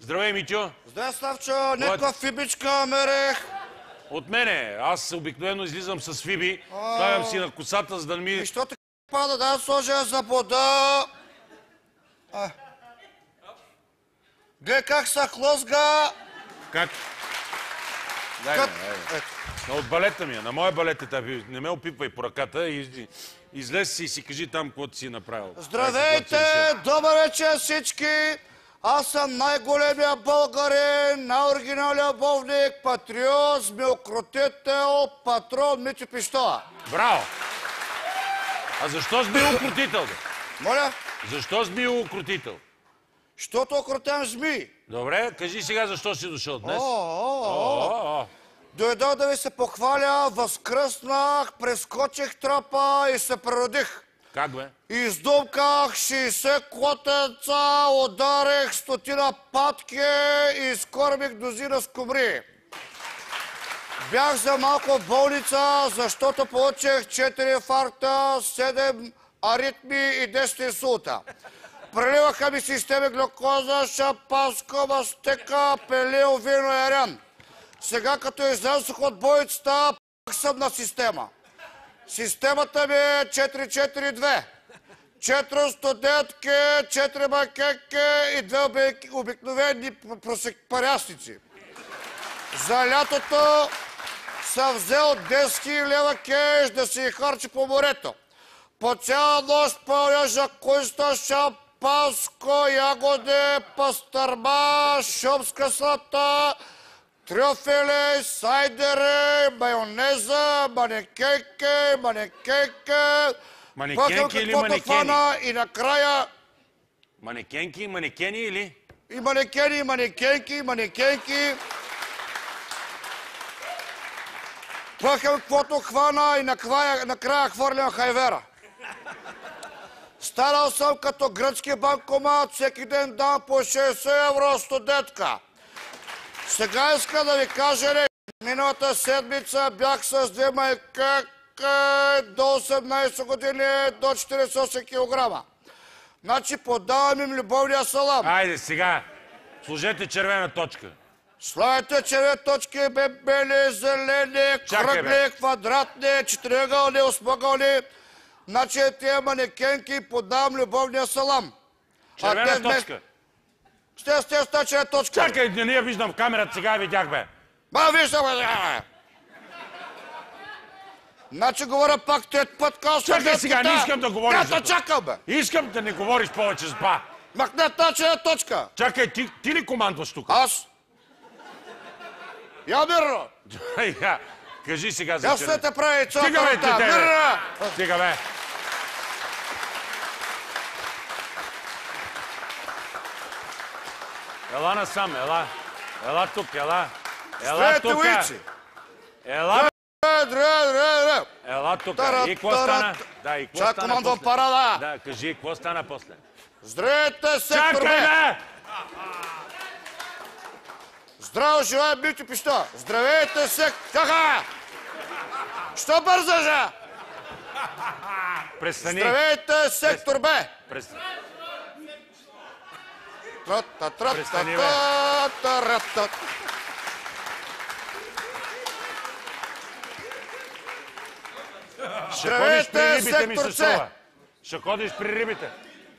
Здравей, Митьо. Здравей, Славчо. Някаква фибичка мерех. От мене. Аз обикновено излизам с фиби. Ставям си на косата, за да ми... И що така пада? Да сложа за бода. Гледай как са хлозга. Как? Дай ме. От балета ми е. На моя балет е тази. Не ме опипвай по ръката. Излез си и си кажи там, каквото си направил. Здравейте! Добър вечер всички! Аз съм най-големия българин, най-оригинален любовник, патриот, змеокрутител, патрон Митьо Пищова. Браво! А защо змеокрутител, бе? Моля? Защо змеокрутител? Щото окрутям змии. Добре, кажи сега защо си дошъл днес. Дойдох да ви се похваля, възкръснах, прескочих трапа и се преродих. Как бе? Издумках 60 котенца, ударих 100 патки и изкормих дозина скумри. Бях за малко в болница, защото получих 4 инфаркта, 7 аритми и 10 инсулта. Преливаха ми системи глюкоза, шампанско, мастека, пелил, вино и арян. Сега като излязох от болницата, пак съм на система. Системата ми е 4-4-2. 4 студентки, 4 макетки и 2 обикновени парясници. За лятото съм взел 10 000 лева кеш да си харчи по морето. По цяла нощ пълня жакуйста, шампанско, ягоди, пастърма, шопска слата, трюфели, сайдери, майонеза, манекенки, Манекенки или манекени? И накрая... Манекенки, манекени или? И манекени, и манекенки. Пъхам каквото хвана и накрая хвърлям хайвера. Станал съм като гръцки банкомат, всеки ден дам по 60 евро студентка. Сега иска да ви кажа, миналата седмица бях с 2 майкаки до 18 години, до 48 кг. Значи подавам им любовния салам. Айде сега, сложете червена точка. Слагайте червени точки, бели, зелени, кръгли, квадратни, четириъгълни, осмъгълни. Значи тия манекенки подавам любовния салам. Червена точка. Сте червена точка. Чакай, не я виждам в камерата, сега я видях, бе. Виждам, бе. Значи говоря пак тет път, казвам. Чакай сега, не искам да говориш за това. Чакам, бе. Искам да не говориш повече с ба. Махне тази червена точка. Чакай, ти ли командваш тук? Аз. Я мирно. Кажи сега за червена. Я се те прави цялата. Стига, бе, тебе. Стига, бе. Ела насам, ела. Ела тук, ела. Ела тук. Ела. Ела тук. И какво стана? Да, и какво стана командвам парада. Да, кажи, какво стана после? Здравейте, сектор Б. Чакай, бе! Здраво желая, Митьо Пищова. Здравейте, сектор... Каха! Що бързаш, а? Престани. Здравейте, сектор Б. Престани, бе. Ще ходиш при рибите, ми се струва. Ще ходиш при рибите.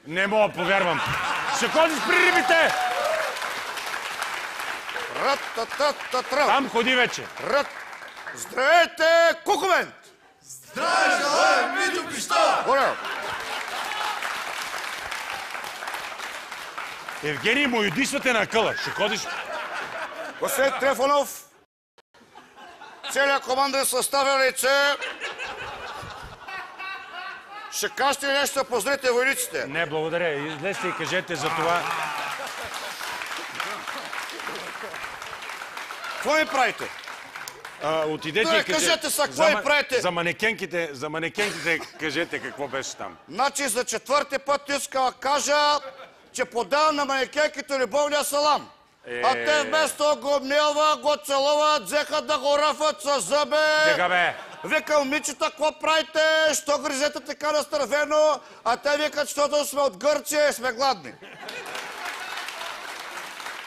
Не мога, повярвам. Ще ходиш при рибите! Там ходи вече. Здравейте, Кукумент! Здравей, желая, Митьо Пищова! Евгений, му юдисвате на къла. Ще ходиш... Господин Трифонов, целият команден състав е лице. Ще кажете ли нещо да поздравите войниците? Не, благодаря. Излезте и кажете за това. Какво ми правите? Отидете и кажете са, какво ми правите? За манекенките кажете какво беше там. Значи за 4-ти път искам да кажа, че подавам на манекенките любовния салам. А те вместо го милва, го целуват, взеха да го ръфат със зъбе. Сега, бе. Викам, момичета, какво правите? Що гризете така настървено? А те викат, защото сме от Гърция и сме гладни.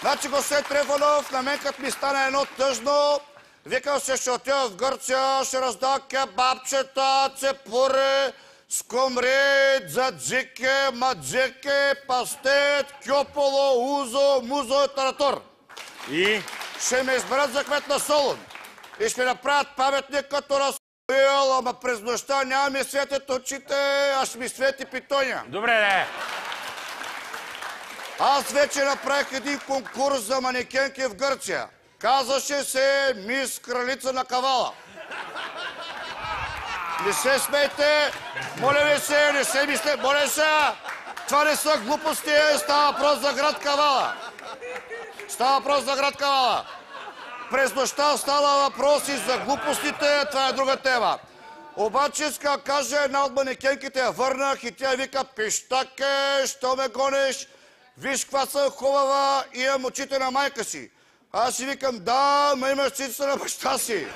Значи, господин Трифонов, на мен като ми стана едно тъжно, викам се, ще отида в Гърция, ще раздава кебабчета, цепури, скумри, дзаджики, маджики, пастет, кьополо, узо, музо и таратор. И? Ще ме изберат за кмет на Солун. И ще ми направят паметник като разпил, ама през нощта няма ми светят очите, а ще ми свети питоня. Добре, не. Аз вече направих един конкурс за манекенки в Гърция. Казваше се Мис Кралица на Кавала. Не се смейте, моля ви се, не се мисля, моля се, това не са глупости, става въпрос за град Кавала. Става въпрос за град Кавала. През нощта става въпрос и за глупостите, това е друга тема. Обаче иска да кажа, една от манекенките я върнах и тя вика, пищаке, що ме гониш? Виж каква съм хубава, имам очите на майка си. Аз си викам, да, ма имаш цицата на баща си.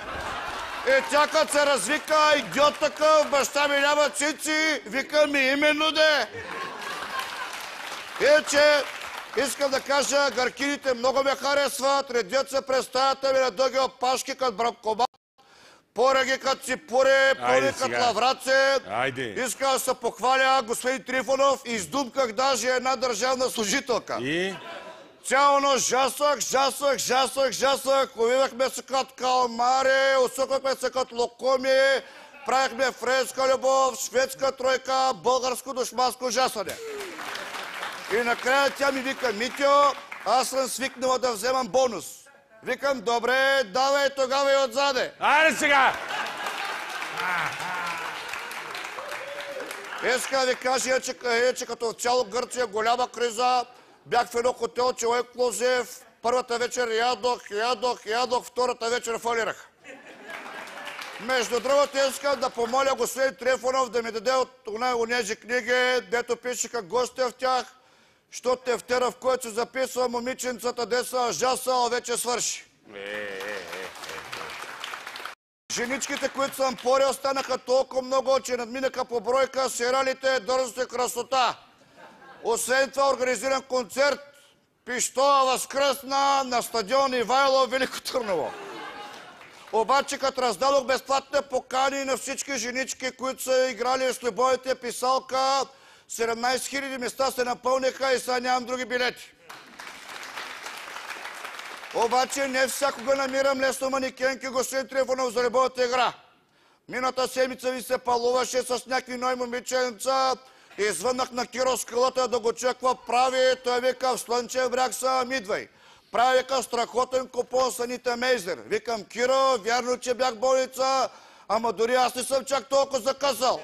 И тя като се развика, идиот такъв, баща ми няма цици, викам ми именно де. Иначе, искам да кажа, гъркините много ме харесват, редят се през стаята ми на дълги опашки като бранкомат, пореги като ципури, пълни като лавраци. Искам да се похваля, господин Трифонов, издумках даже една държавна служителка. И? Цяло нощ жасах, увивахме се като калмари, усукахме се като локоми, правихме френска любов, шведска тройка, българско душманско жасане. И накрая тя ми вика, Митьо, аз съм свикнала да вземам бонус. Викам, добре, давай тогава и отзаде. Айде сега! Иска да ви кажа, че като в цяло Гърция голяма криза, бях в едно хотел, че ексклузив, първата вечер ядох, втората вечер фалирах. Между другото, искам да помоля господин Трифонов да ми даде от онези книги, дето пишеха гости в тях, защото тефтера, в който се записва момиченцата, деса жасала, вече свърши. Женичките, които съм порил, станаха толкова много, че надминаха по бройка сериалите Дързост и красота. Освен това, организиран концерт Пищова възкръсна на стадион Ивайло в Велико Търново. Обаче, като раздадох безплатните покани на всички женички, които са играли с любовите писалка, 17 000 места се напълниха и сега нямам други билети. Обаче не всякога намирам лесно манекенки, господин Трифонов, за любовната игра. Мината седмица ми се палуваше с някакви нови момиченца и звъннах на Киро Скалата да го чуя какво прави. Той вика, в Слънчев бряг съм, идвай. Прави вика страхотен купон с Анита Мейзер. Викам, Киро, вярно, че бях болница, ама дори аз не съм чак толкова закъсал.